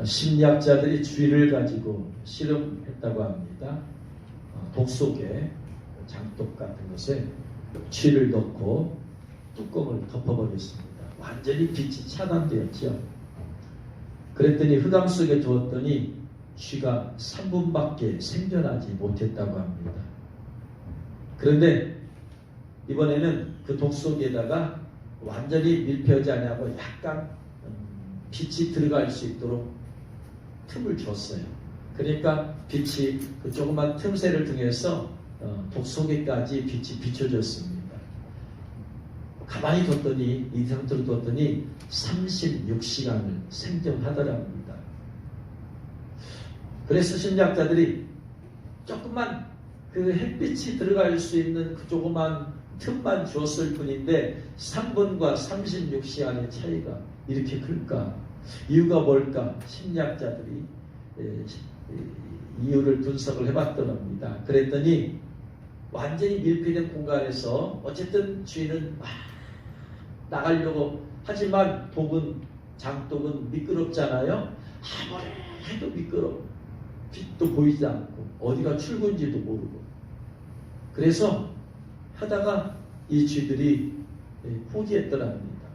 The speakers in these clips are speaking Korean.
심리학자들이 쥐를 가지고 실험했다고 합니다. 독 속에 장독 같은 것에 쥐를 넣고 뚜껑을 덮어버렸습니다. 완전히 빛이 차단되었죠. 그랬더니 흑암 속에 두었더니 쥐가 3분밖에 생존하지 못했다고 합니다. 그런데 이번에는 그 독 속에다가 완전히 밀폐하지 않냐고 약간 빛이 들어갈 수 있도록 틈을 줬어요. 그러니까 빛이 그 조그만 틈새를 통해서 독 속에까지 빛이 비춰졌습니다. 가만히 뒀더니 이 상태로 뒀더니 36시간을 생존하더랍니다. 그래서 심리학자들이 조금만 그 햇빛이 들어갈 수 있는 그 조그만 틈만 줬을 뿐인데 3분과 36시간의 차이가 이렇게 클까? 이유가 뭘까? 심리학자들이 이유를 분석을 해봤더랍니다. 그랬더니 완전히 밀폐된 공간에서 어쨌든 쥐는 막 나가려고 하지만 장독은 미끄럽잖아요. 아무리 해도 미끄러워. 빛도 보이지 않고 어디가 출구인지도 모르고. 그래서 하다가 이 쥐들이 포기했더랍니다.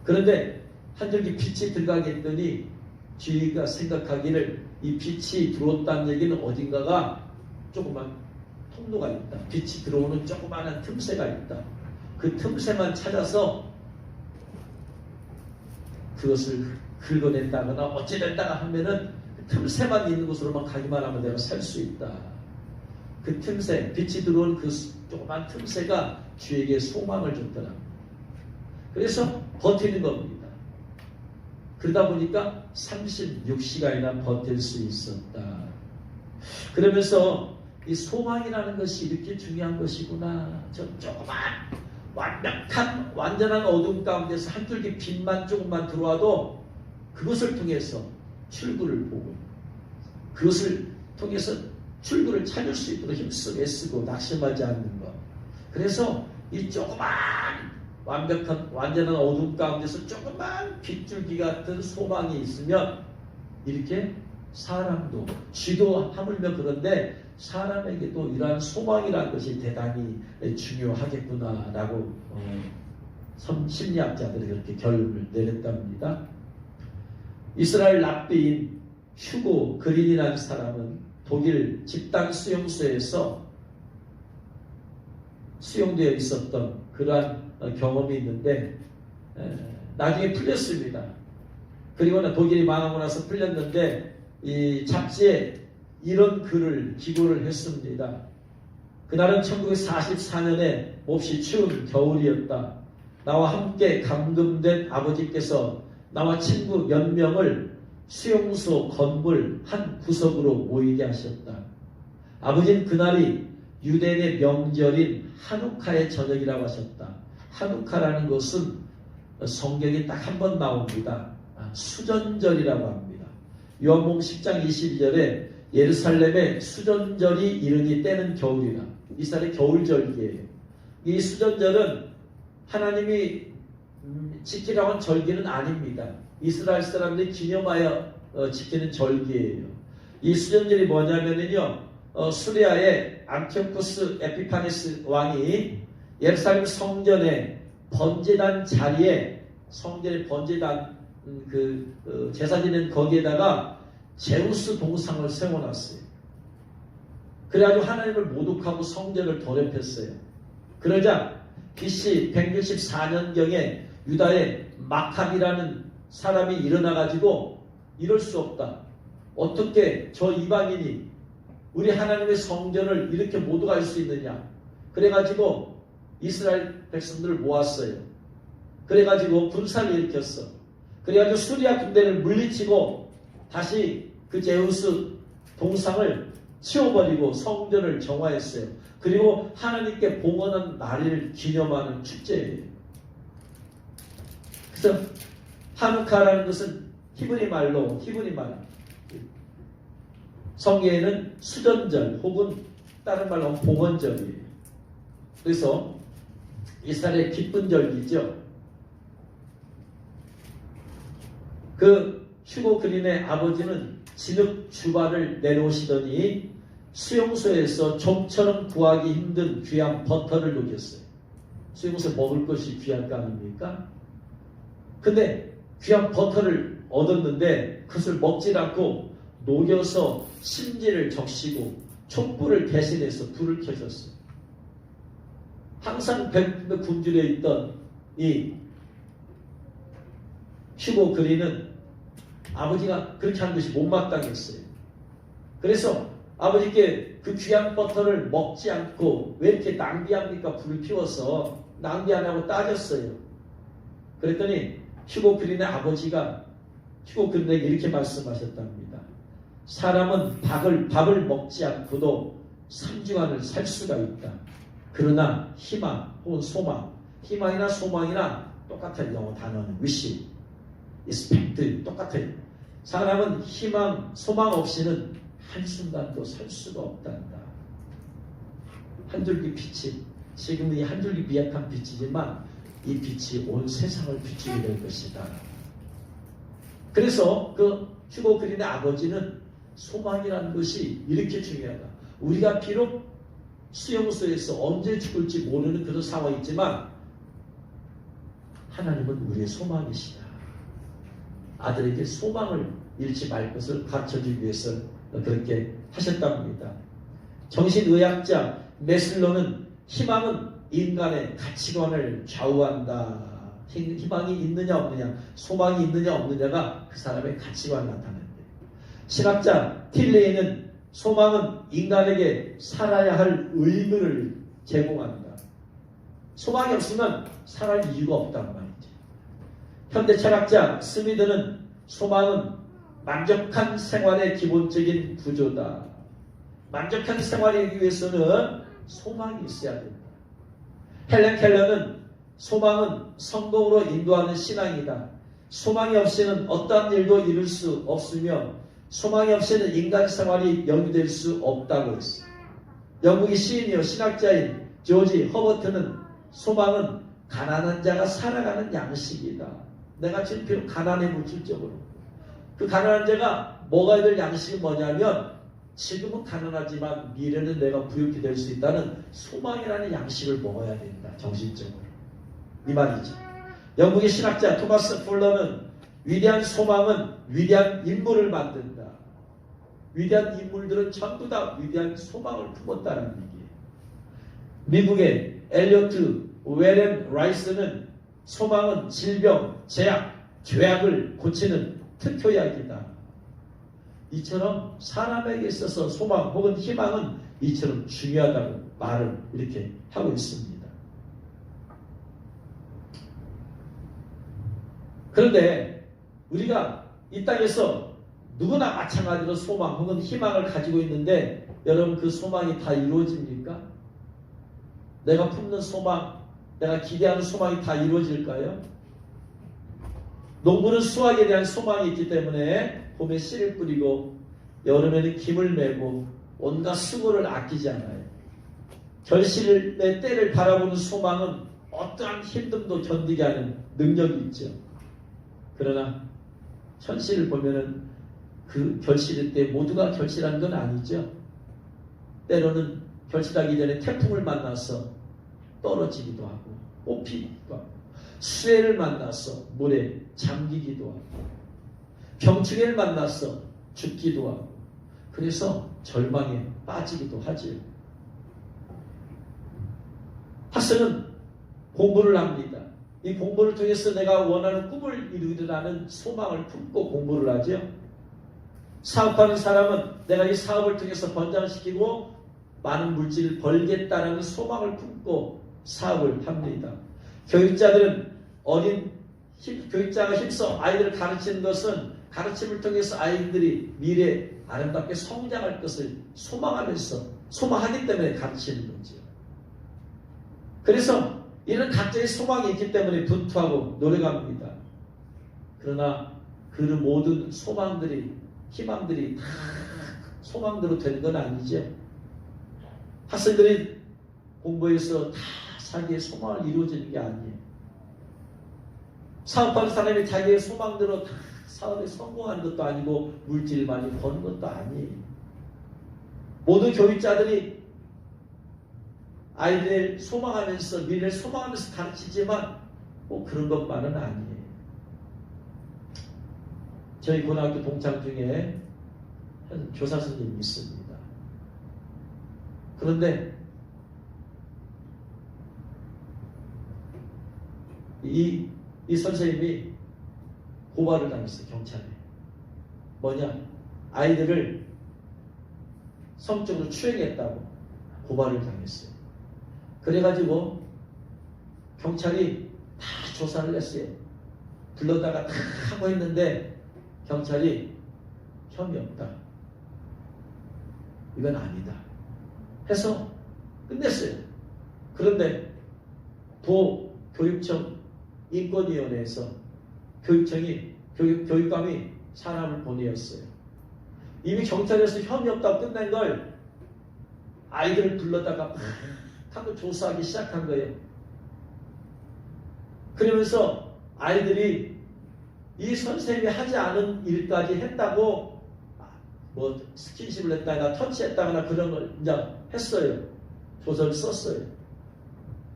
그런데 한 줄기 빛이 들어가겠더니 쥐가 생각하기를 이 빛이 들어왔다는 얘기는 어딘가가 조그만 통로가 있다. 빛이 들어오는 조그마한 틈새가 있다. 그 틈새만 찾아서 그것을 긁어낸다거나 어찌됐다가 하면은 그 틈새만 있는 곳으로만 가기만 하면 내가 살 수 있다. 그 틈새, 빛이 들어온 그 조그만 틈새가 쥐에게 소망을 줬더라. 그래서 버티는 겁니다. 그러다 보니까 36시간이나 버틸 수 있었다. 그러면서 이 소망이라는 것이 이렇게 중요한 것이구나. 저 조그만 완벽한 완전한 어둠 가운데서 한 줄기 빛만 조금만 들어와도 그것을 통해서 출구를 보고 그것을 통해서 출구를 찾을 수 있도록 힘쓰고 애쓰고 낙심하지 않는 것. 그래서 이 조그만 완벽한 완전한 어둠 가운데서 조그만 빗줄기 같은 소망이 있으면 이렇게 사람도 쥐도 하물며 그런데 사람에게도 이러한 소망이라는 것이 대단히 중요하겠구나라고 심리학자들이 그렇게 결론을 내렸답니다. 이스라엘 랍비인 휴고 그린이라는 사람은 독일 집단 수용소에서 수용되어 있었던 그러한 경험이 있는데 나중에 풀렸습니다. 그리고 독일이 망하고 나서 풀렸는데 이 잡지에 이런 글을 기고를 했습니다. 그날은 1944년에 몹시 추운 겨울이었다. 나와 함께 감금된 아버지께서 나와 친구 몇 명을 수용소 건물 한 구석으로 모이게 하셨다. 아버지는 그날이 유대인의 명절인 하누카의 저녁이라고 하셨다. 하누카라는 것은 성경에 딱 한 번 나옵니다. 수전절이라고 합니다. 요한복음 10장 22절에 예루살렘에 수전절이 이르니 때는 겨울이라. 이스라엘의 겨울절기예요. 이 수전절은 하나님이 지키라고 한 절기는 아닙니다. 이스라엘 사람들이 기념하여 지키는 절기예요. 이 수전절이 뭐냐면요, 수리아의 안티오쿠스 에피파네스 왕이 예루살렘 성전에 번제단 자리에 성전의 번제단 제사 지낸 거기에다가 제우스 동상을 세워놨어요. 그래가지고 하나님을 모독하고 성전을 더럽혔어요. 그러자 BC 164년경에 유다의 마캅이라는 사람이 일어나가지고 이럴 수 없다. 어떻게 저 이방인이 우리 하나님의 성전을 이렇게 모독할 수 있느냐. 그래가지고 이스라엘 백성들을 모았어요. 그래가지고 군사를 일으켰어. 그래가지고 수리아 군대를 물리치고 다시 그 제우스 동상을 치워버리고 성전을 정화했어요. 그리고 하나님께 봉헌한 날을 기념하는 축제예요. 그래서 하누카라는 것은 히브리 말 성경에는 수전절 혹은 다른 말로 하면 봉헌절이에요. 그래서 이스라엘의 기쁜 절기죠. 그 휴고 그린의 아버지는 진흙 주발을 내놓으시더니 수용소에서 좀처럼 구하기 힘든 귀한 버터를 녹였어요. 수용소에 먹을 것이 귀한 거 아닙니까? 근데 귀한 버터를 얻었는데 그것을 먹질 않고 녹여서 심지를 적시고 촛불을 대신해서 불을 켜셨어요. 항상 배고픔에 굶주려 있던 이 휴고 그린은 아버지가 그렇게 한 것이 못마땅했어요. 그래서 아버지께 그 귀한 버터를 먹지 않고 왜 이렇게 낭비합니까? 불을 피워서 낭비 안 하고 따졌어요. 그랬더니 휴고 그린의 아버지가 휴고 그린에게 이렇게 말씀하셨답니다. 사람은 밥을 먹지 않고도 3주간을 살 수가 있다. 그러나 희망 혹은 소망, 희망이나 소망이나 똑같은 영어 단어는 wish, expect 똑같아요. 사람은 희망, 소망 없이는 한순간도 살 수가 없단다. 한 줄기 빛이 지금 이 한 줄기 미약한 빛이지만 이 빛이 온 세상을 비추게 될 것이다. 그래서 그 휴고 그린의 아버지는 소망이라는 것이 이렇게 중요하다. 우리가 비록 수용소에서 언제 죽을지 모르는 그런 상황이 있지만 하나님은 우리의 소망이시다. 아들에게 소망을 잃지 말 것을 가르쳐주기 위해서 그렇게 하셨답니다. 정신의학자 메슬로는 희망은 인간의 가치관을 좌우한다. 희망이 있느냐 없느냐, 소망이 있느냐 없느냐가 그 사람의 가치관을 나타낸다. 신학자 틸레이는 소망은 인간에게 살아야 할 의미를 제공한다. 소망이 없으면 살아갈 이유가 없단 말이죠. 현대 철학자 스미드는 소망은 만족한 생활의 기본적인 구조다. 만족한 생활이기 위해서는 소망이 있어야 된다. 헬렌 켈러는 소망은 성공으로 인도하는 신앙이다. 소망이 없이는 어떠한 일도 이룰 수 없으며 소망이 없이는 인간 생활이 영위될 수 없다고 했어요. 영국의 시인이요 신학자인 조지 허버트는 소망은 가난한 자가 살아가는 양식이다. 내가 지금 비록 가난해 물질적으로 그 가난한 자가 먹어야 될 양식이 뭐냐면 지금은 가난하지만 미래는 내가 부유하게 될 수 있다는 소망이라는 양식을 먹어야 된다. 정신적으로. 이 말이지. 영국의 신학자 토마스 풀러는 위대한 소망은 위대한 인물을 만든다. 위대한 인물들은 전부 다 위대한 소망을 품었다는 얘기예요. 미국의 엘리어트 웨렌 라이스는 소망은 질병, 제약, 죄악을 고치는 특효약이다. 이처럼 사람에게 있어서 소망 혹은 희망은 이처럼 중요하다고 말을 이렇게 하고 있습니다. 그런데 우리가 이 땅에서 누구나 마찬가지로 소망 혹은 희망을 가지고 있는데 여러분 그 소망이 다 이루어집니까? 내가 품는 소망, 내가 기대하는 소망이 다 이루어질까요? 농부는 수확에 대한 소망이 있기 때문에 봄에 씨를 뿌리고 여름에는 김을 메고 온갖 수고를 아끼지 않아요. 결실의 때를 바라보는 소망은 어떠한 힘듦도 견디게 하는 능력이 있죠. 그러나 현실을 보면은 그 결실의 때 모두가 결실한 건 아니죠. 때로는 결실하기 전에 태풍을 만나서 떨어지기도 하고 뽑히기도 하고 수해를 만나서 물에 잠기기도 하고 병충해를 만나서 죽기도 하고 그래서 절망에 빠지기도 하지요. 학생은 공부를 합니다. 이 공부를 통해서 내가 원하는 꿈을 이루리라는 소망을 품고 공부를 하죠. 사업하는 사람은 내가 이 사업을 통해서 번창시키고 많은 물질을 벌겠다라는 소망을 품고 사업을 합니다. 교육자들은 교육자가 힘써 아이들을 가르치는 것은 가르침을 통해서 아이들이 미래에 아름답게 성장할 것을 소망하기 때문에 가르치는 거죠. 그래서 이런 각자의 소망이 있기 때문에 분투하고 노력합니다. 그러나 그 모든 소망들이 희망들이 다 소망대로 되는 건 아니죠. 학생들이 공부해서 다 자기의 소망을 이루어지는 게 아니에요. 사업하는 사람이 자기의 소망대로 다 사업에 성공하는 것도 아니고 물질 많이 버는 것도 아니에요. 모든 교육자들이 아이들 소망하면서 미래를 소망하면서 가르치지만 꼭 그런 것만은 아니에요. 저희 고등학교 동창 중에 한 교사 선생님이 있습니다. 그런데 이 선생님이 고발을 당했어요. 경찰에. 뭐냐? 아이들을 성적으로 추행했다고 고발을 당했어요. 그래가지고 경찰이 다 조사를 했어요. 불러다가 다 하고 했는데 경찰이 혐의 없다. 이건 아니다. 해서 끝냈어요. 그런데 교육청 인권위원회에서 교육감이 사람을 보내었어요. 이미 경찰에서 혐의 없다고 끝낸 걸 아이들을 불러다가 막 하고 조사하기 시작한 거예요. 그러면서 아이들이 이 선생님이 하지 않은 일까지 했다고 뭐 스킨십을 했다거나 터치했다거나 그런 걸 이제 했어요. 조서를 썼어요.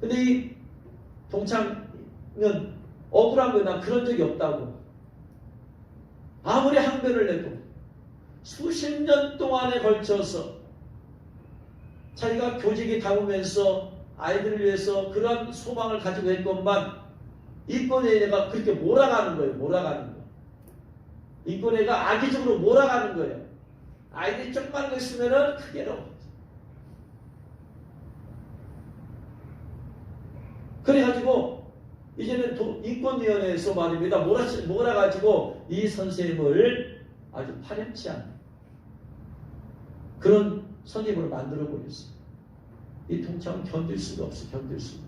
근데 이 동창은 억울한 거예요. 난 그런 적이 없다고. 아무리 항변을 해도 수십 년 동안에 걸쳐서 자기가 교직에 담으면서 아이들을 위해서 그런 소망을 가지고 했건만 인권위가 그렇게 몰아가는 거예요. 몰아가는 거예요. 인권위가 악의적으로 몰아가는 거예요. 아이들이 조그만 거 있으면은 크게로. 그래가지고 이제는 인권위원회에서 말입니다. 몰아가지고 이 선생님을 아주 파렴치한 그런 선생님으로 만들어버렸어요. 이 동창은 견딜 수가 없어. 견딜 수가.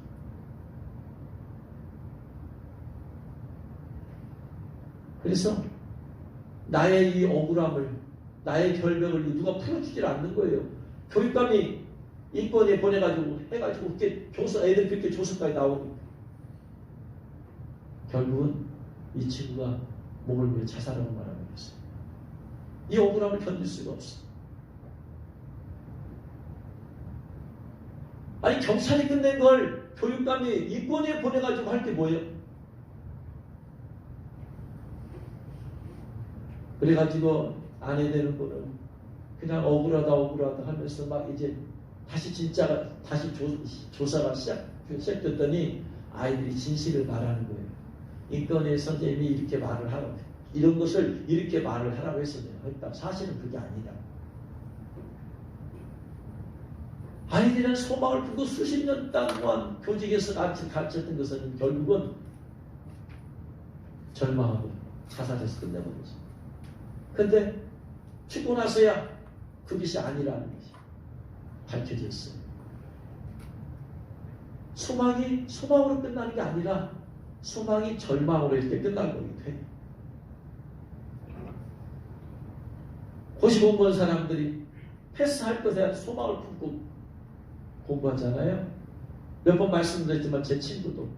그래서 나의 이 억울함을, 나의 결벽을 누가 풀어주질 않는 거예요. 교육감이 인권위에 보내가지고 해가지고 그렇게 애들 그렇게 조서까지 나오고 결국은 이 친구가 목을 부여 자살하고 말아버렸어요. 이 억울함을 견딜 수가 없어. 아니 경찰이 끝낸 걸 교육감이 인권위에 보내가지고 할 게 뭐예요? 그래가지고 아내 되는 거는 그냥 억울하다 하면서 막 이제 다시 조사가 시작됐더니 아이들이 진실을 말하는 거예요. 인권위 선생님이 이렇게 말을 하라고, 이런 것을 이렇게 말을 하라고 했었네요. 사실은 그게 아니다. 아이들은 소망을 품고 수십 년 동안 교직에서 가르쳤던 것은 결국은 절망하고 자살해서 끝내버렸어요. 근데 죽고 나서야 그것이 아니라는 것이 밝혀졌어요. 소망이 소망으로 끝나는 게 아니라 소망이 절망으로 이렇게 끝난 거기 때문에 고시 공부한 사람들이 패스할 것에 대한 소망을 품고 공부하잖아요. 몇 번 말씀드렸지만 제 친구도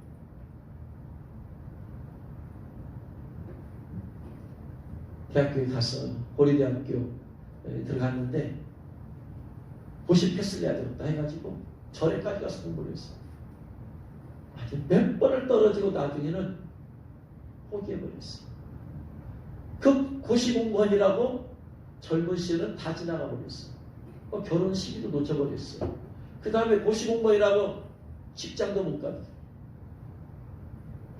대학교에 가서 고려대학교에 들어갔는데 고시 패스를 해야 되겠다 해가지고 절에까지 가서 공부를 했어요. 아주 몇 번을 떨어지고 나중에는 포기해버렸어요. 그 고시 공무원이라고 젊은 시절은 다 지나가 버렸어요. 결혼 시기도 놓쳐버렸어요. 그 다음에 고시 공무원이라고 직장도 못 가고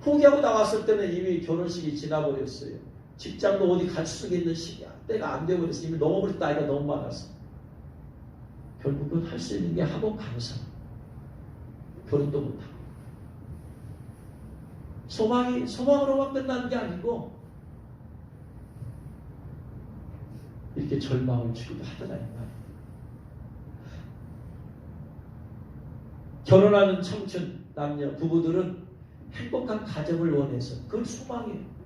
포기하고 나왔을 때는 이미 결혼식이 지나버렸어요. 직장도 어디 갈 수 있는 시기야. 때가 안 돼버렸어요. 이미 넘어버렸다. 나이가 너무 많아서. 결국은 할 수 있는 게 학원 강사. 결혼도 못하고. 소망으로만 끝나는 게 아니고 이렇게 절망을 주기도 하더라니까. 결혼하는 청춘, 남녀, 부부들은 행복한 가정을 원해서 그걸 소망이에요.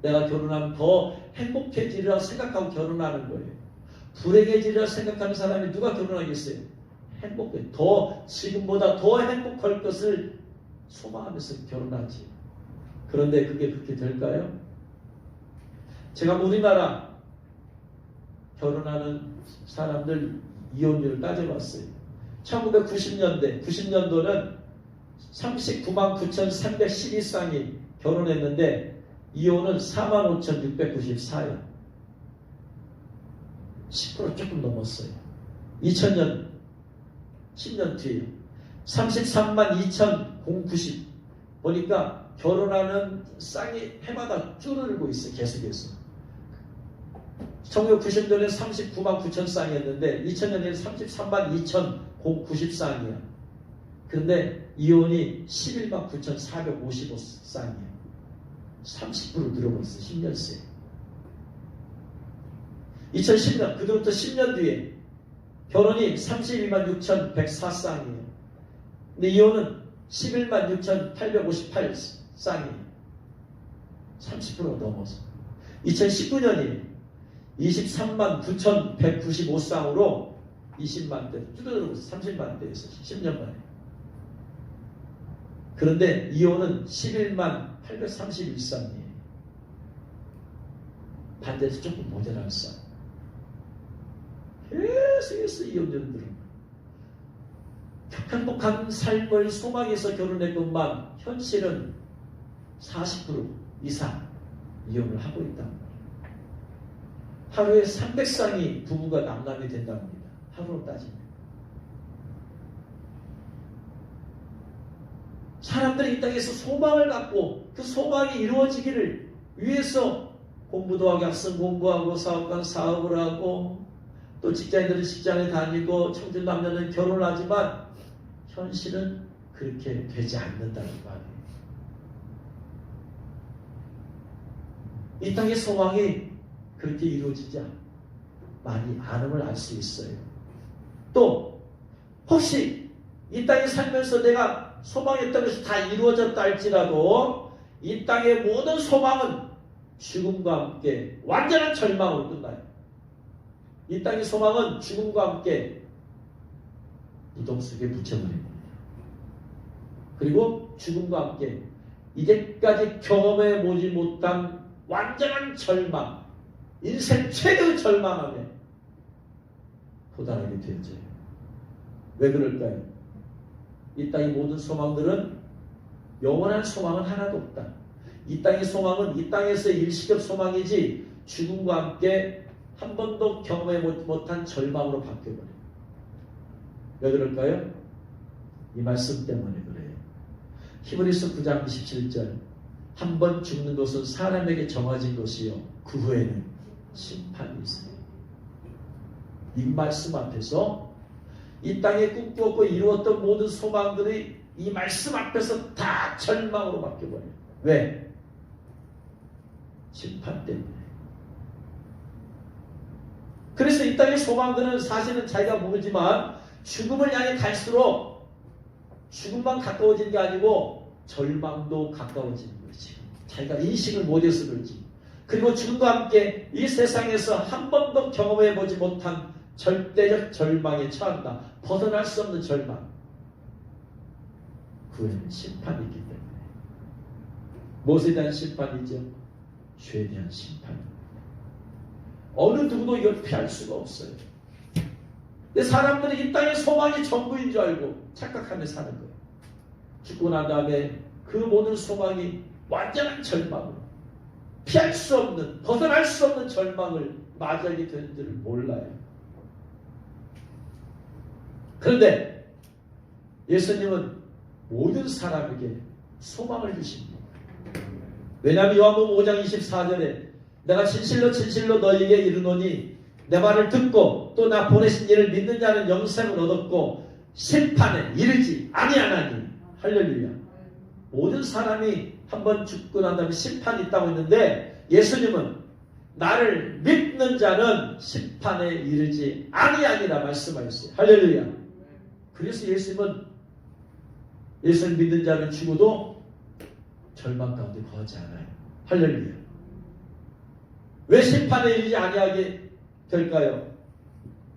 내가 결혼하면 더 행복해지리라 생각하고 결혼하는 거예요. 불행해지리라 생각하는 사람이 누가 결혼하겠어요? 행복해. 지금보다 더 행복할 것을 소망하면서 결혼하지. 그런데 그게 그렇게 될까요? 제가 우리나라 결혼하는 사람들 이혼율을 따져봤어요. 1990년대, 90년도는 39만 9,312쌍이 결혼했는데 이혼은 45,694요. 10% 조금 넘었어요. 2000년, 10년 뒤에 33만 2,090 보니까 결혼하는 쌍이 해마다 줄어들고 있어요. 계속해서. 1990년에 39만 9천 쌍이었는데 2000년에는 33만 2,090쌍이야. 그런데 이혼이 11만 9,455쌍이에요. 30% 늘어버렸어. 10년 새. 2010년, 그로부터 10년 뒤에 결혼이 32만 6,104쌍이에요. 근데 이혼은 11만 6,858쌍이에요. 30% 넘어서. 2019년이 23만 9,195쌍으로 20만 대, 줄어들었어. 30만 대에서 10년 만에. 그런데 이혼은 11만 831쌍이에요. 반대에서 조금 모자란 쌍. 계속해서 이혼율은 늘어나. 행복한 삶을 소망해서 결혼했건만 현실은 40% 이상 이혼을 하고 있단 말이에요. 하루에 300쌍이 부부가 남남이 된답니다. 하루로 따지면. 사람들이 이 땅에서 소망을 갖고 그 소망이 이루어지기를 위해서 공부도 하고 학생 공부하고 사업가는 사업을 하고 또 직장인들은 직장에 다니고 청춘 남녀는 결혼을 하지만 현실은 그렇게 되지 않는다는 말이에요. 이 땅의 소망이 그렇게 이루어지지 많이 않음을 알 수 있어요. 또 혹시 이 땅에 살면서 내가 소망했던 것이 다 이루어졌다 할지라도 이 땅의 모든 소망은 죽음과 함께 완전한 절망으로 끝나요. 이 땅의 소망은 죽음과 함께 무덤 속에 묻혀버립니다. 그리고 죽음과 함께 이제까지 경험해 보지 못한 완전한 절망, 인생 최대의 절망함에 도달하게 되어져요. 왜 그럴까요? 이 땅의 모든 소망들은 영원한 소망은 하나도 없다. 이 땅의 소망은 이 땅에서의 일시적 소망이지 죽음과 함께 한 번도 경험해 못한 절망으로 바뀌어버려요. 왜 그럴까요? 이 말씀 때문에 그래요. 히브리서 9장 27절 한 번 죽는 것은 사람에게 정해진 것이요 그 후에는 심판이 있어요. 이 말씀 앞에서 이 땅에 꿈꾸었고 이루었던 모든 소망들이 이 말씀 앞에서 다 절망으로 바뀌어버려요. 왜? 심판 때문에. 그래서 이 땅의 소망들은 사실은 자기가 모르지만 죽음을 향해 갈수록 죽음만 가까워지는 게 아니고 절망도 가까워지는 거지. 자기가 인식을 못해서 그렇지. 그리고 죽음과 함께 이 세상에서 한 번도 경험해보지 못한 절대적 절망에 처한다. 벗어날 수 없는 절망. 그 후에는 심판이 있기 때문에. 무엇에 대한 심판이죠? 죄에 대한 심판입니다. 어느 누구도 이걸 피할 수가 없어요. 근데 사람들이 이 땅의 소망이 전부인 줄 알고 착각하며 사는 거예요. 죽고 난 다음에 그 모든 소망이 완전한 절망으로 피할 수 없는, 벗어날 수 없는 절망을 맞이하게 되는 줄을 몰라요. 그런데 예수님은 모든 사람에게 소망을 주십니다. 왜냐하면 요한복음 5장 24절에 내가 진실로 진실로 너희에게 이르노니 내 말을 듣고 또 나 보내신 이를 믿는 자는 영생을 얻었고 심판에 이르지 아니하나니. 할렐루야. 모든 사람이 한번 죽고 난 다음에 심판이 있다고 했는데 예수님은 나를 믿는 자는 심판에 이르지 아니하니라 말씀하셨어요. 할렐루야. 그래서 예수님은 예수를 믿는 자는 죽어도 절망 가운데 거하지 않아요. 할렐루야. 왜 심판에 이르지 아니하게 될까요?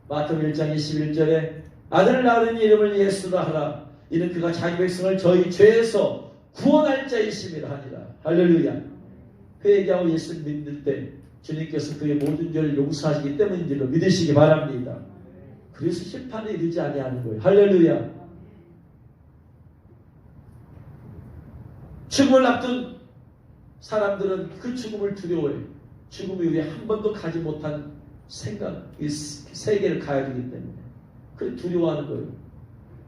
마태복음 1장 21절에 아들을 낳으니 이름을 예수라 하라. 이는 그가 자기 백성을 저희 죄에서 구원할 자이심이라 하니라. 할렐루야. 그 얘기하고 예수를 믿을 때 주님께서 그의 모든 죄를 용서하시기 때문인 줄로 믿으시기 바랍니다. 그래서 심판에 이르지 아니하는 거예요. 할렐루야. 죽음을 앞둔 사람들은 그 죽음을 두려워해요. 죽음 이후에 한 번도 가지 못한 생각, 이 세계를 가야 되기 때문에 그 두려워하는 거예요.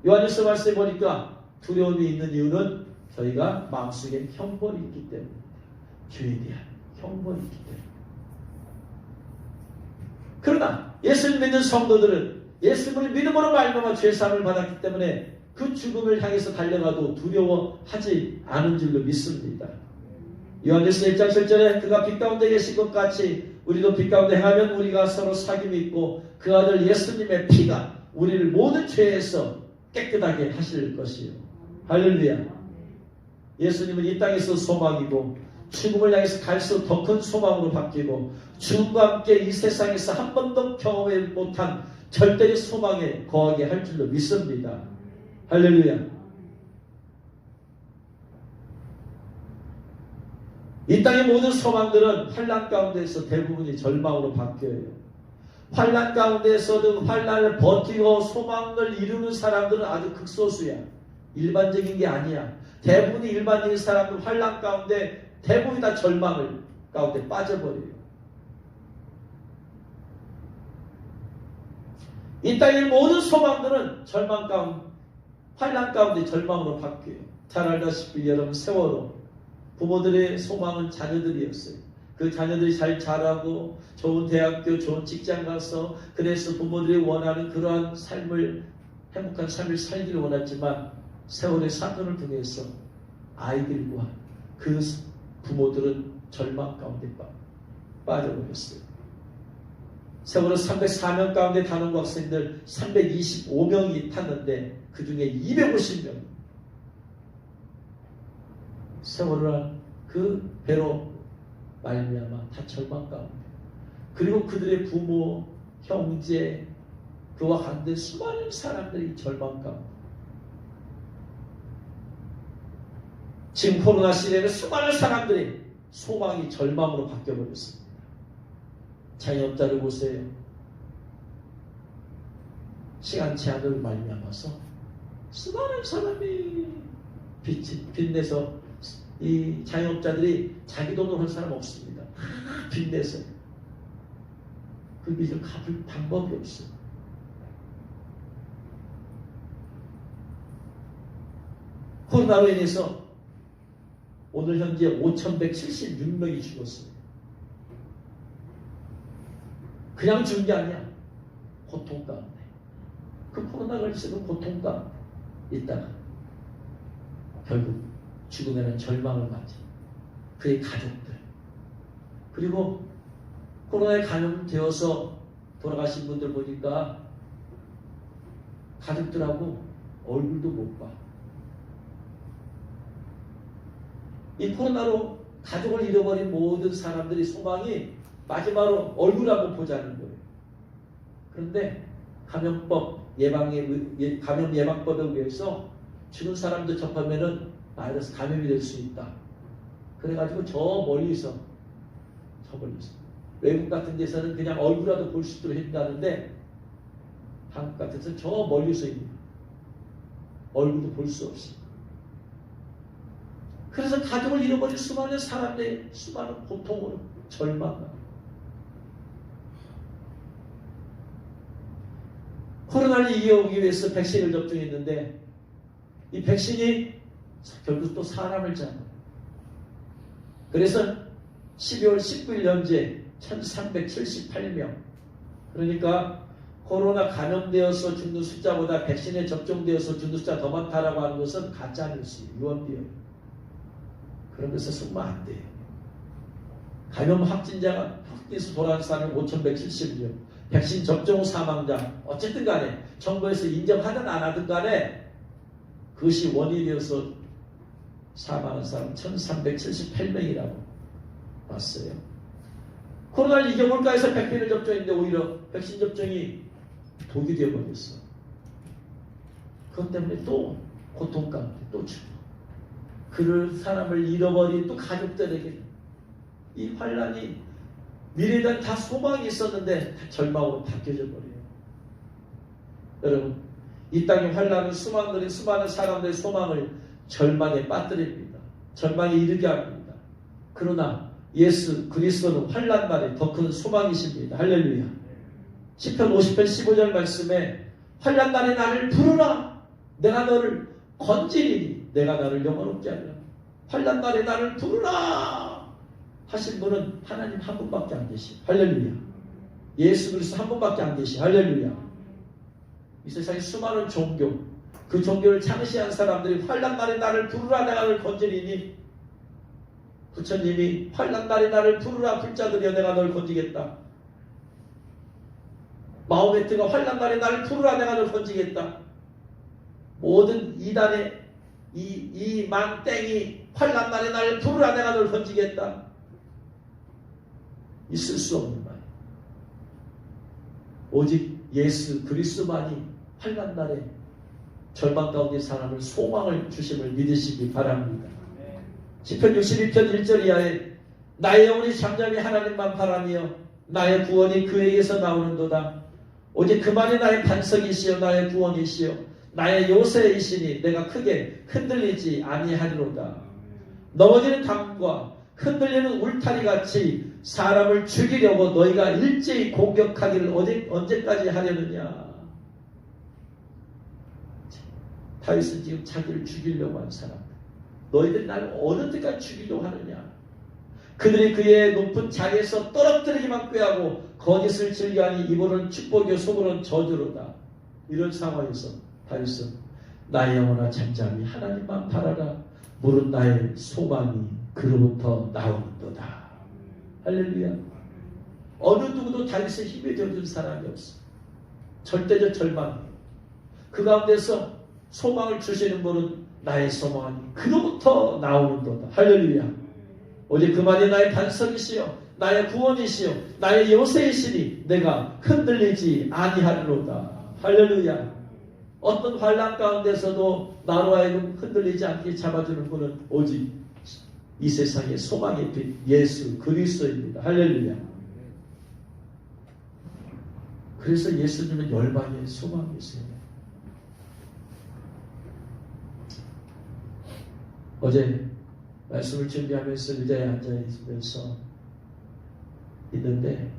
요한일서 말씀에 보니까 두려움이 있는 이유는 저희가 마음속에 형벌이 있기 때문에, 죄에 대한 형벌이 있기 때문에. 그러나 예수를 믿는 성도들은 예수님을 믿음으로 말미암아 죄사함을 받았기 때문에 그 죽음을 향해서 달려가도 두려워하지 않은 줄로 믿습니다. 요한일서 1장 7절에 그가 빛 가운데 계신 것 같이 우리도 빛 가운데 행하면 우리가 서로 사귐이 있고 그 아들 예수님의 피가 우리를 모든 죄에서 깨끗하게 하실 것이요. 할렐루야. 예수님은 이 땅에서 소망이고 죽음을 향해서 갈수록 더 큰 소망으로 바뀌고 죽음과 함께 이 세상에서 한 번도 경험해 못한 절대의 소망에 거하게 할 줄로 믿습니다. 할렐루야. 이 땅의 모든 소망들은 환난 가운데서 대부분이 절망으로 바뀌어요. 환난 가운데서도 환난을 버티고 소망을 이루는 사람들은 아주 극소수야. 일반적인 게 아니야. 대부분의 일반적인 사람들 환난 가운데 대부분이 다 절망을 가운데 빠져버려요. 이 땅의 모든 소망들은 절망 가운데, 환난 가운데 절망으로 바뀌어요. 잘 알다시피 여러분 세월호 부모들의 소망은 자녀들이었어요. 그 자녀들이 잘 자라고 좋은 대학교, 좋은 직장 가서 그래서 부모들이 원하는 그러한 삶을, 행복한 삶을 살기를 원했지만 세월의 사건을 통해서 아이들과 그 부모들은 절망 가운데 빠져버렸어요. 세월호 304명 가운데 단원고 학생들 325명이 탔는데 그 중에 250명 세월호란 그 배로 말미암아 다 절망 가운데, 그리고 그들의 부모, 형제, 그와 같은 수많은 사람들이 절망 가운데. 지금 코로나 시대에는 수많은 사람들이 소망이 절망으로 바뀌어버렸습니다. 자영업자를 보세요. 시간 제한을 말미암아서 수많은 사람이 빚내서 이 자영업자들이 자기 돈으로 할 사람 없습니다. 빚내서 그 빚을 갚을 방법이 없어요. 코로나로 인해서 오늘 현재 5,176명이 죽었어요. 그냥 죽은 게 아니야. 고통 가운데. 그 코로나 걸려서 고통 가운데 있다가 결국 죽음에는 절망을 맞지. 그의 가족들. 그리고 코로나에 감염되어서 돌아가신 분들 보니까 가족들하고 얼굴도 못 봐. 이 코로나로 가족을 잃어버린 모든 사람들이 소망이 마지막으로 얼굴 한번 보자는 거예요. 그런데 감염 예방법에 의해서 죽은 사람도 접하면은 바이러스 감염이 될 수 있다. 그래가지고 저 멀리서 외국 같은 데서는 그냥 얼굴이라도 볼 수 있도록 해준다는데 한국 같은 데서는 저 멀리서 있는 얼굴도 볼 수 없이. 그래서 가족을 잃어버린 수많은 사람들의 수많은 고통으로 절망하고, 코로나를 이겨오기 위해서 백신을 접종했는데 이 백신이 결국 또 사람을 잡아요. 그래서 12월 19일 현재 1378명, 그러니까 코로나 감염되어서 죽는 숫자보다 백신에 접종되어서 죽는 숫자 더 많다라고 하는 것은 가짜 뉴스예요. 유언비어예요. 그런 것을 쓰면 안 돼요. 감염 확진자가 확진해서 돌아가는 사람이 5,170명, 백신 접종 사망자, 어쨌든 간에 정부에서 인정하든 안 하든 간에 그것이 원인이 되어서 사망한 사람 1378명이라고 봤어요. 코로나를 이겨볼까 해서 백신을 접종했는데 오히려 백신 접종이 독이 되어버렸어. 그것 때문에 또 고통 가운데 또 죽고, 그 사람을 잃어버린 또 가족들에게 이 환란이 미래에 대한 다 소망이 있었는데 다 절망으로 바뀌어져 버려요. 여러분, 이 땅의 환난은 수많은 사람들의 소망을 절망에 빠뜨립니다. 절망에 이르게 합니다. 그러나 예수 그리스도는 환난 날에 더 큰 소망이십니다. 할렐루야. 시편 50편 15절 말씀에 환난 날에 나를 부르라. 내가 너를 건지리니 내가 나를 영원롭게 하리라. 환난 날에 나를 부르라 하신 분은 하나님 한 분밖에 안 계시. 할렐루야. 예수 그리스도 한 분밖에 안 계시. 할렐루야. 이 세상에 수많은 종교, 그 종교를 창시한 사람들이 환난 날에 나를 부르라 내가 너를 건지리니, 부처님이 환난 날에 나를 부르라 불자들이여 내가 너를 건지겠다. 마호메트가 환난 날에 나를 부르라 내가 너를 건지겠다. 모든 이단의 이 망땡이 환난 날에 나를 부르라 내가 너를 건지겠다. 있을 수 없는 말. 오직 예수 그리스도만이 환난 날에 절망 가운데 사람을 소망을 주심을 믿으시기 바랍니다. 시편 62편 1절 이하에 나의 영혼이 잠잠히 하나님만 바라며 나의 구원이 그에게서 나오는도다. 오직 그만이 나의 반석이시여 나의 구원이시여 나의 요새이시니 내가 크게 흔들리지 아니하리로다. 넘어지는 담과 흔들리는 울타리같이 사람을 죽이려고 너희가 일제히 공격하기를 언제까지 하려느냐. 다윗은 지금 자기를 죽이려고 한 사람. 너희들 나를 어느 때까지 죽이려고 하느냐. 그들이 그의 높은 자리에서 떨어뜨리기만 꾀하고 거짓을 즐겨하니 입으로는 축복이요 속으로는 저주로다. 이런 상황에서 다윗은 나의 영혼아 잠잠히 하나님만 바라라. 물은 나의 소망이 그로부터 나오는도다. 할렐루야. 어느 누구도 다윗의 힘에 젖은 사람이 없어. 절대적 절망이에요. 그 가운데서 소망을 주시는 분은 나의 소망이 그로부터 나오는도다. 할렐루야. 오직 그만이 나의 반석이시여 나의 구원이시여 나의 요새이시니 내가 흔들리지 아니하리로다. 할렐루야. 어떤 환난 가운데서도 나로 하여금 흔들리지 않게 잡아주는 분은 오직 이 세상의 소망의 빛 예수 그리스도입니다. 할렐루야. 그래서 예수님은 열방의 소망이세요. 어제 말씀을 준비하면서 의자에 앉아 있으면서 있는데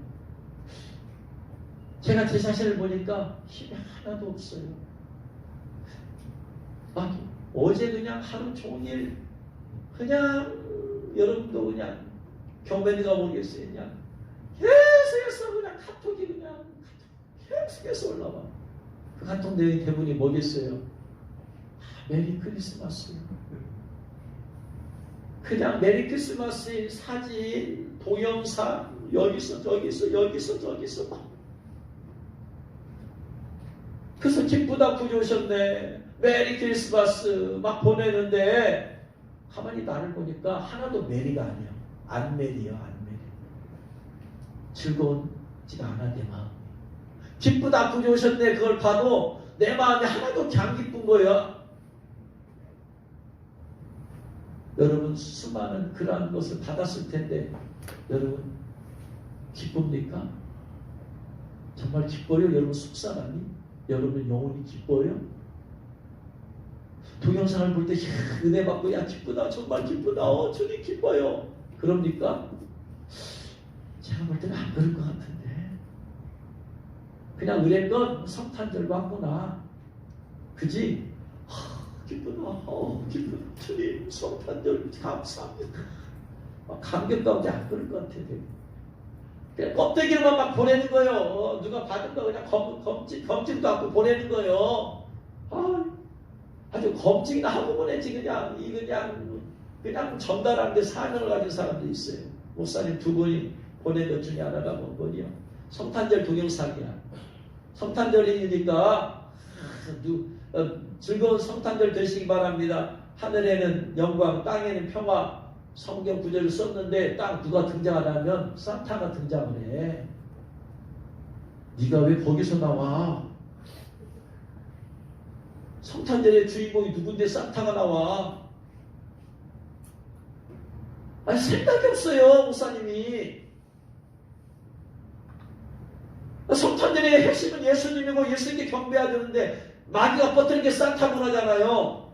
제가 제 자신을 보니까 힘이 하나도 없어요. 어제 그냥 하루 종일 그냥 여러분도 그냥 경매니가 모르겠어요. 그냥 계속해서 그냥 카톡이 그냥 계속해서 올라와. 그 카톡 내용이 대부분이 뭐겠어요? 메리 크리스마스. 그냥 메리 크리스마스 사진, 동영상 여기서 저기서 막. 그래서 기쁘다 구주 오셨네. 메리 크리스마스 막 보내는데 가만히 나를 보니까 하나도 메리가 아니야. 안 메리야, 안 메리. 즐거운지가 않아 내 마음이. 기쁘다 구주 오셨네 그걸 봐도 내 마음이 하나도 안 기쁜 거야. 여러분 수많은 그러한 것을 받았을 텐데 여러분 기쁩니까? 정말 기뻐요? 여러분 속상하니? 여러분 영혼이 기뻐요? 동영상을 볼 때 은혜 받고 야 기쁘다 정말 기쁘다 주님 기뻐요 그럽니까? 제가 볼 때는 안 그럴 것 같은데 그냥 은혜건 성탄절 왔구나 그지? 기쁘다 기쁘다 주님 성탄절 감사합니다 감격 가운데 안 그럴 것 같아요. 그냥 껍데기로만 막 보내는 거예요. 누가 받은 거 그냥 검증도 않고 보내는 거예요. 아주 검증이나 하고 보내지 그냥 전달하는데 사명을 가진 사람도 있어요. 목사님 두 분이 보낸 것 중에 하나가 뭐군요. 성탄절 동영상이야. 성탄절이니까 즐거운 성탄절 되시기 바랍니다. 하늘에는 영광, 땅에는 평화. 성경 구절을 썼는데 딱 누가 등장하냐면 산타가 등장을 해. 네가 왜 거기서 나와? 성탄절의 주인공이 누군데 산타가 나와? 아니 생각이 없어요 목사님이. 성탄절의 핵심은 예수님이고 예수님께 경배해야 되는데 마귀가 퍼뜨린 게 산타 문화잖아요.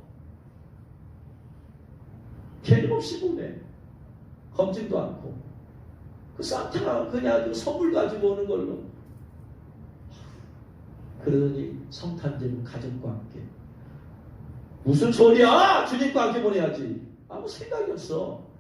개념없이 보내. 검증도 않고. 그 산타가 그냥 선물 가지고 오는 걸로. 그러더니 성탄절은 가족과 함께. 무슨 소리야? 주님과 함께 보내야지. 아무 생각이 없어.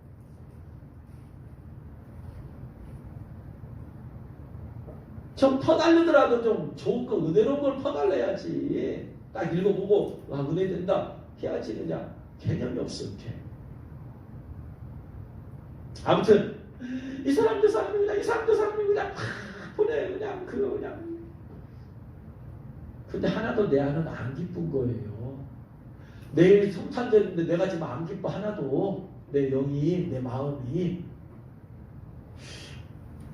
좀 퍼달르더라도 좀 좋은 거, 은혜로운 걸 퍼달래야지. 딱 읽어보고, 와, 은혜 된다. 해야지, 그냥. 개념이 없어, 이렇게. 아무튼, 이 사람 저 사람이 그냥, 이 사람 저 사람이 그냥, 보내, 그냥, 그냥. 근데 하나도 내 안은 안 기쁜 거예요. 내일 성탄절인데 내가 지금 안 기뻐, 하나도. 내 영이, 내 마음이.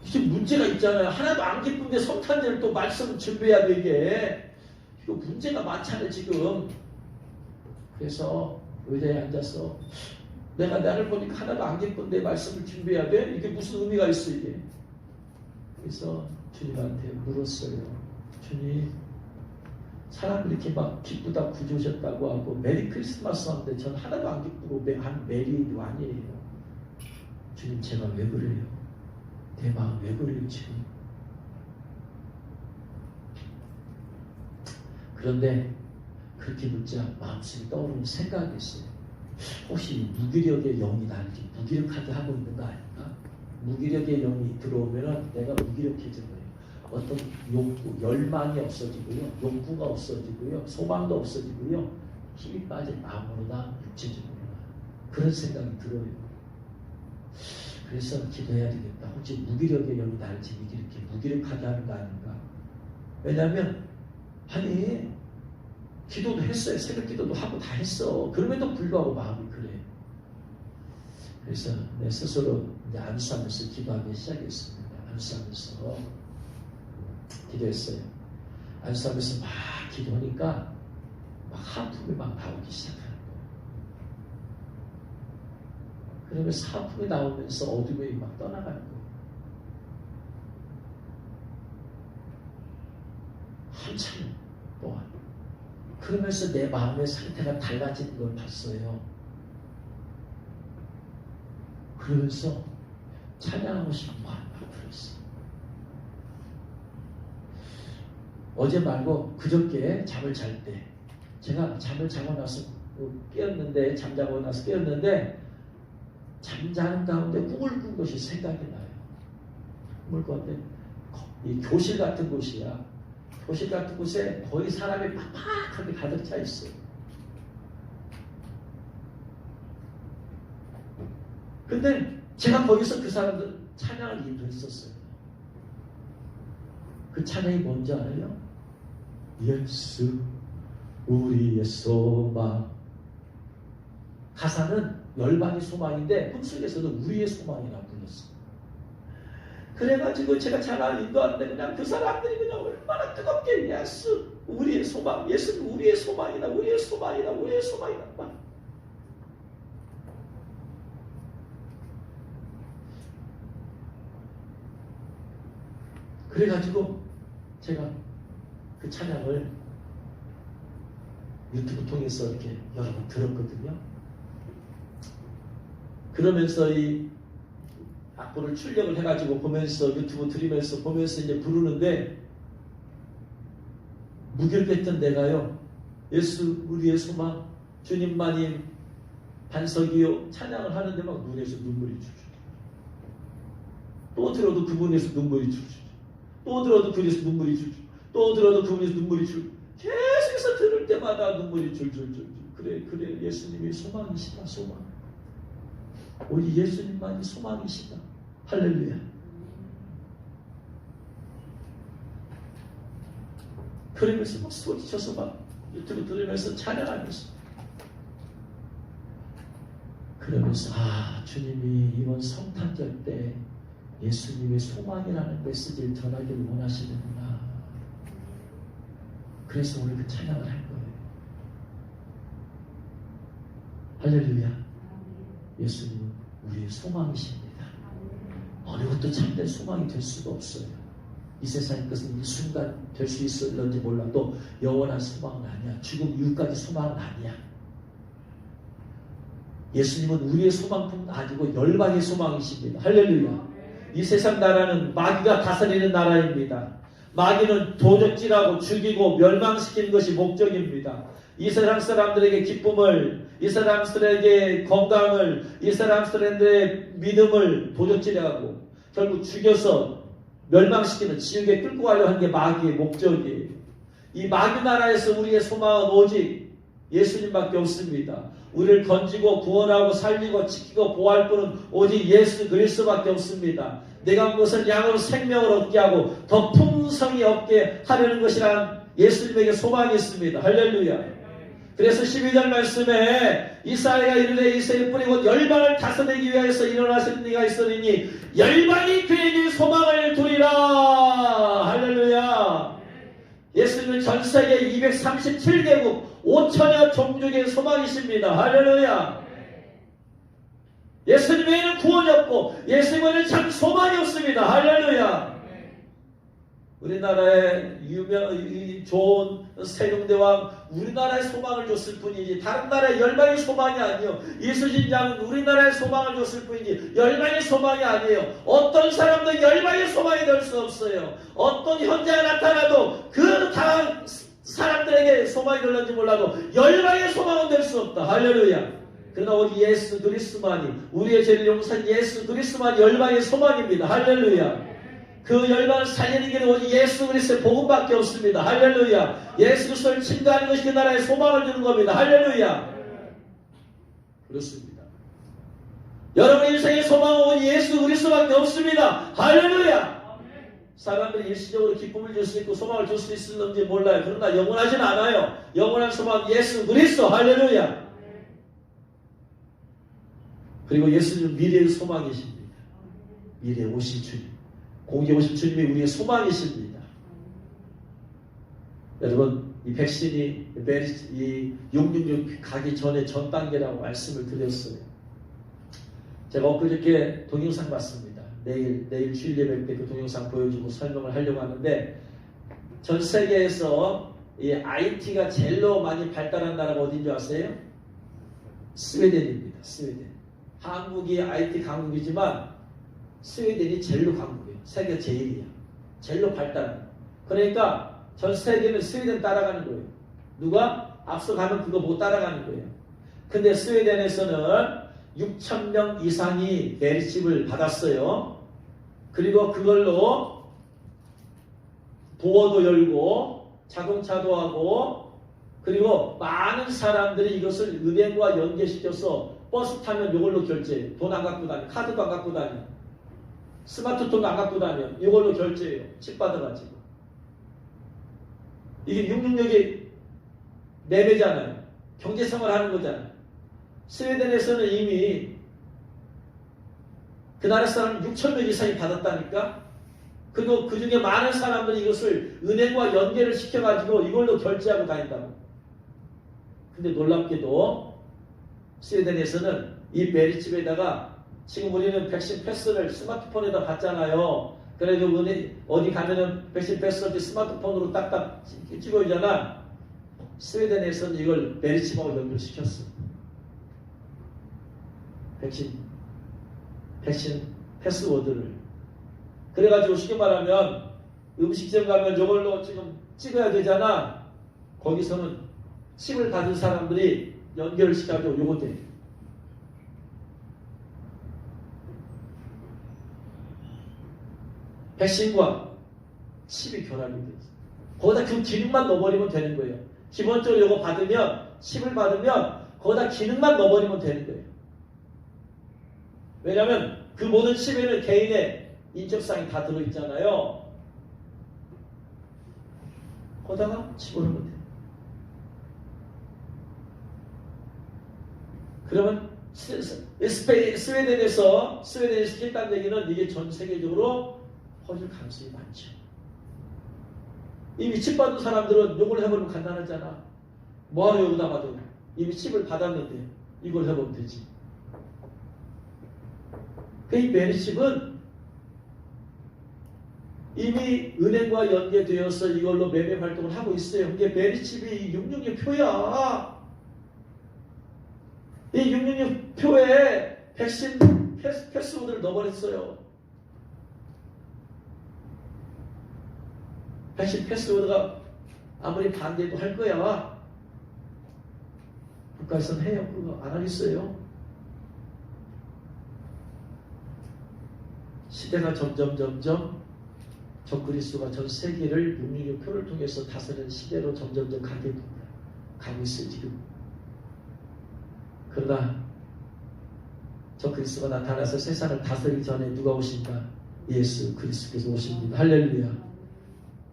이게 문제가 있잖아요. 하나도 안 기쁜데 성탄절 또 말씀을 준비해야 돼, 이게. 이거 문제가 많잖아요, 지금. 그래서 의자에 앉아서 내가 나를 보니까 하나도 안 기쁜데 말씀을 준비해야 돼? 이게 무슨 의미가 있어, 이게. 그래서 주님한테 물었어요. 주님, 사람들이 이렇게 막 기쁘다 구주셨다고 하고 메리 크리스마스 하는데 전 하나도 안 기쁘고 한 메리도 아니에요. 주님, 제가 왜 그래요? 내 마음 왜 그래요, 지금? 그런데 그렇게 묻자 마음속에 떠오르는 생각이 있어요. 혹시 무기력의 영이 나를 무기력하게 하고 있는 거 아닌가? 무기력의 영이 들어오면 내가 무기력해진 거예요. 어떤 욕구, 열망이 없어지고요. 욕구가 없어지고요. 소망도 없어지고요. 힘이 빠진 마음으로나 육체적으로나 그런 생각이 들어요. 그래서 기도해야 되겠다. 혹시 무기력의 영이 나를 지금 이렇게 무기력하게 하는 거 아닌가? 왜냐하면 아니 기도도 했어요. 새벽 기도도 하고 다 했어. 그럼에도 불구하고 마음이 그래. 그래서 내 스스로 이제 안수하면서 기도하기 시작했습니다. 안수하면서 기도했어요. 안수하면서 막 기도하니까 막 하품이 막 나오기 시작하는 거예요. 그러면서 하품이 나오면서 어둠이 막 떠나가는 거예요. 한참 동안. 그러면서 내 마음의 상태가 달라지는 걸 봤어요. 그러면서 찬양하고 싶은 마음이 막 들었어요. 어제 말고 그저께 잠을 잘 때 제가 잠을 자고 나서 깨었는데 잠자고 나서 깨었는데 잠자는 가운데 꿈을 꾼 것이 생각이 나요. 꿈을 꿨는데 이 교실 같은 곳이야. 교실 같은 곳에 거의 사람이 팍팍하게 가득 차 있어요. 근데 제가 거기서 그 사람들 찬양을 인도했었어요. 그 찬양이 뭔지 알아요? 예수 우리의 소망. 가사는 열방의 소망인데 꿈속에서는 우리의 소망이라고 불렀어요. 그래가지고 제가 찬양을 인도하는데 그냥 그 사람들이 그냥 얼마나 뜨겁게 예수 우리의 소망, 예수 우리의 소망이다, 우리의 소망이다, 우리의 소망이다 막. 그래가지고 제가 그 찬양을 유튜브 통해서 이렇게 여러 번 들었거든요. 그러면서 이 악보를 출력을 해가지고 보면서 유튜브 들으면서 보면서 이제 부르는데 무기력했던 내가요. 예수 우리의 소망 주님만이 반석이요 찬양을 하는데 막 눈에서 눈물이 줄줄. 또 들어도 그분에서 눈물이 줄줄. 또 들어도 그분에서 눈물이 줄줄. 또 들어도 그분에서 눈물이 줄줄. 계속해서 들을 때마다 눈물이 줄줄줄줄. 그래 예수님이 소망이시다. 소망. 우리 예수님만이 소망이시다. 할렐루야. 그러면서 막 소리쳐서 막 유튜브 들으면서 찬양하면서 그러면서 주님이 이번 성탄절 때 예수님의 소망이라는 메시지를 전하기를 원하시는구나. 그래서 오늘 그 찬양을 할 거예요. 할렐루야. 예수님 우리의 소망이십니다. 어느 것도 참된 소망이 될 수가 없어요. 이 세상의 것은 이 순간 될 수 있을런지 몰라도 영원한 소망은 아니야. 죽음 이후까지 소망은 아니야. 예수님은 우리의 소망뿐 아니고 열방의 소망이십니다. 할렐루야. 이 세상 나라는 마귀가 다스리는 나라입니다. 마귀는 도적질하고 죽이고 멸망시키는 것이 목적입니다. 이 세상 사람들에게 기쁨을, 이 사람들에게 건강을, 이 사람들의 믿음을 도적질하고 결국 죽여서 멸망시키는 지옥에 끌고 가려 하는 게 마귀의 목적이에요. 이 마귀 나라에서 우리의 소망은 오직 예수님밖에 없습니다. 우리를 건지고 구원하고 살리고 지키고 보호할 분은 오직 예수 그리스도밖에 없습니다. 내가 무엇을 양으로 생명을 얻게 하고 더 풍성히 얻게 하려는 것이란 예수님에게 소망이 있습니다. 할렐루야. 그래서 12절 말씀에 이사야가 이르되 이새의 뿌리 곧 열방을 다스리기 위하여서 일어나신 이가 있으리니 열방이 그에게 소망을 두리라. 할렐루야. 예수님은 전 세계 237개국 5천여 종족의 소망이십니다. 할렐루야. 예수님 외에는 구원이 없고 예수님 외에는 참 소망이 없습니다. 할렐루야. 우리나라의 좋은 세종대왕 우리나라의 소망을 줬을 뿐이지 다른 나라의 열방의 소망이 아니에요. 이수신장은 우리나라의 소망을 줬을 뿐이지 열방의 소망이 아니에요. 어떤 사람도 열방의 소망이 될 수 없어요. 어떤 현장에 나타나도 그 다 사람들에게 소망이 될는지 몰라도 열방의 소망은 될 수 없다. 할렐루야. 그러나 오직 예수 그리스도만이 우리의 죄를 용서한 예수 그리스도만이 열방의 소망입니다. 할렐루야. 그 열방을 살리는 길은 오직 예수 그리스도의 복음밖에 없습니다. 할렐루야. 예수 그리스도를 증거하는 것이 그 나라의 소망을 주는 겁니다. 할렐루야. 그렇습니다. 여러분 인생의 소망은 오직 예수 그리스도밖에 없습니다. 할렐루야. 사람들이 일시적으로 기쁨을 줄 수 있고 소망을 줄 수 있을는지 몰라요. 그러나 영원하진 않아요. 영원한 소망은 예수 그리스도. 할렐루야. 그리고 예수님은 미래의 소망이십니다. 미래에 오실 주님, 공개 오실 주님이 우리의 소망이십니다. 여러분 이 백신이 이 666 가기 전에 전 단계라고 말씀을 드렸어요. 제가 엊그저께 동영상 봤습니다. 내일 주일 예배 때 그 동영상 보여주고 설명을 하려고 하는데 전 세계에서 이 IT가 제일로 많이 발달한 나라가 어딘 줄 아세요? 스웨덴입니다. 스웨덴. 한국이 IT 강국이지만 스웨덴이 제일로 강국이에요. 세계 제일이야. 제일로 발달한. 그러니까 전 세계는 스웨덴 따라가는 거예요. 누가 앞서가면 그거 못 따라가는 거예요. 근데 스웨덴에서는 6,000명 이상이 메리칩을 받았어요. 그리고 그걸로 도어도 열고 자동차도 하고 그리고 많은 사람들이 이것을 은행과 연계시켜서 버스 타면 이걸로 결제해요. 돈 안 갖고 다녀. 카드도 안 갖고 다녀. 스마트폰 안 갖고 다녀. 이걸로 결제해요. 칩 받아가지고. 이게 666이 매매잖아요. 경제생활 하는 거잖아요. 스웨덴에서는 이미 그 나라 사람 6,000명 이상이 받았다니까. 그리고 그 중에 많은 사람들이 이것을 은행과 연계를 시켜가지고 이걸로 결제하고 다닌다고. 근데 놀랍게도 스웨덴에서는 이 메리칩에다가 지금 우리는 백신 패스를 스마트폰에다 받잖아요. 그래서 어디 가면은 백신 패스 스마트폰으로 딱딱 찍어주잖아. 스웨덴에서는 이걸 메리칩하고 연결시켰어. 백신 패스워드를. 그래가지고 쉽게 말하면 음식점 가면 이걸로 지금 찍어야 되잖아. 거기서는 칩을 받은 사람들이 연결을 시켜가지고 요거 돼. 백신과 칩이 결합이 돼 있어. 거기다 그 기능만 넣어버리면 되는 거예요. 기본적으로 요거 받으면 칩을 받으면 거기다 기능만 넣어버리면 되는 거예요. 왜냐하면 그 모든 칩에는 개인의 인적사항이 다 들어있잖아요. 거기다가 집어넣으면 돼요. 그러면 스웨덴에서 했다는 얘기는 이게 전 세계적으로 퍼질 가능성이 많죠. 이미 칩 받은 사람들은 이걸 해보면 간단하잖아. 뭐하러 여기다 받아? 이미 칩을 받았는데 이걸 해보면 되지. 이 메리칩은 이미 은행과 연계되어서 이걸로 매매 활동을 하고 있어요. 이게 메리칩이 666 표야. 이 666 표에 백신 패스워드를 넣어버렸어요. 백신 패스워드가 아무리 반대도 할 거야. 국가에서는 해요. 그거 안 하겠어요. 시대가 점점 적그리스도가 전 세계를 666 표를 통해서 다스리는 시대로 점점 가고 있어요. 지금. 그러나 적그리스도가 나타나서 세상을 다스리기 전에 누가 오십니까? 예수 그리스도께서 오십니다. 할렐루야.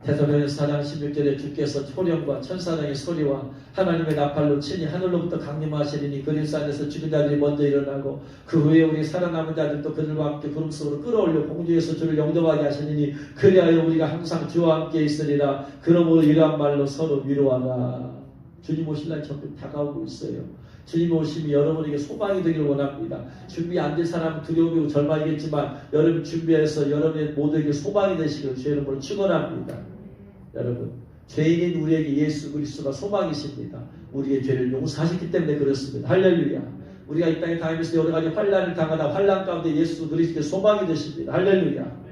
데살로니가서 4장 16절에 주께서 초령과 천사장의 소리와 하나님의 나팔로 친히 하늘로부터 강림하시리니 그 일산에서 죽은 자들이 먼저 일어나고 그 후에 우리 살아남은 자들도 그들과 함께 구름 속으로 끌어올려 공중에서 주를 영접하게 하시니 그리하여 우리가 항상 주와 함께 있으리라. 그러므로 이러한 말로 서로 위로하라. 주님 오실 날 점점 다가오고 있어요. 주님 오심이 여러분에게 소망이 되기를 원합니다. 준비 안 된 사람은 두려움이고 절망이겠지만 여러분 준비해서 여러분의 모두에게 소망이 되시기를 주의 이름으로 축원합니다. 여러분, 죄인인 우리에게 예수 그리스도가 소망이십니다. 우리의 죄를 용서하셨기 때문에 그렇습니다. 할렐루야. 우리가 이 땅에 다니면서 여러 가지 환난을 당하다 환난 가운데 예수 그리스도의 소망이 되십니다. 할렐루야.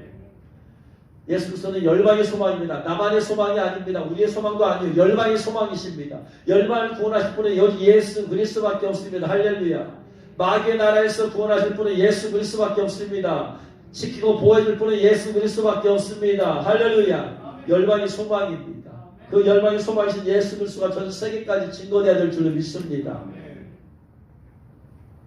예수 그리스도는 열방의 소망입니다. 나만의 소망이 아닙니다. 우리의 소망도 아니에요. 열방의 소망이십니다. 열방을 구원하실 분은 여기 예수 그리스도밖에 없습니다. 할렐루야. 마귀의 나라에서 구원하실 분은 예수 그리스도밖에 없습니다. 지키고 보호해줄 분은 예수 그리스도밖에 없습니다. 할렐루야. 열방의 소망입니다. 그 열방의 소망이신 예수 그리스도가 전 세계까지 증거되어야 될 줄로 믿습니다.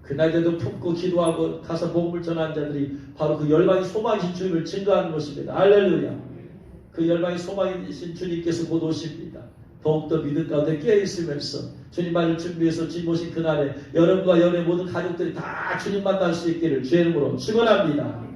그날에도 품고 기도하고 가서 복음을 전하는 자들이 바로 그 열방의 소망이신 주님을 증거하는 것입니다. 할렐루야. 그 열방의 소망이신 주님께서 곧 오십니다. 더욱더 믿음 가운데 깨어있으면서 주님만을 준비해서 주님 오신 그날에 여러분과 여러분의 모든 가족들이 다 주님 만날 수 있기를 주의 이름으로 축원합니다.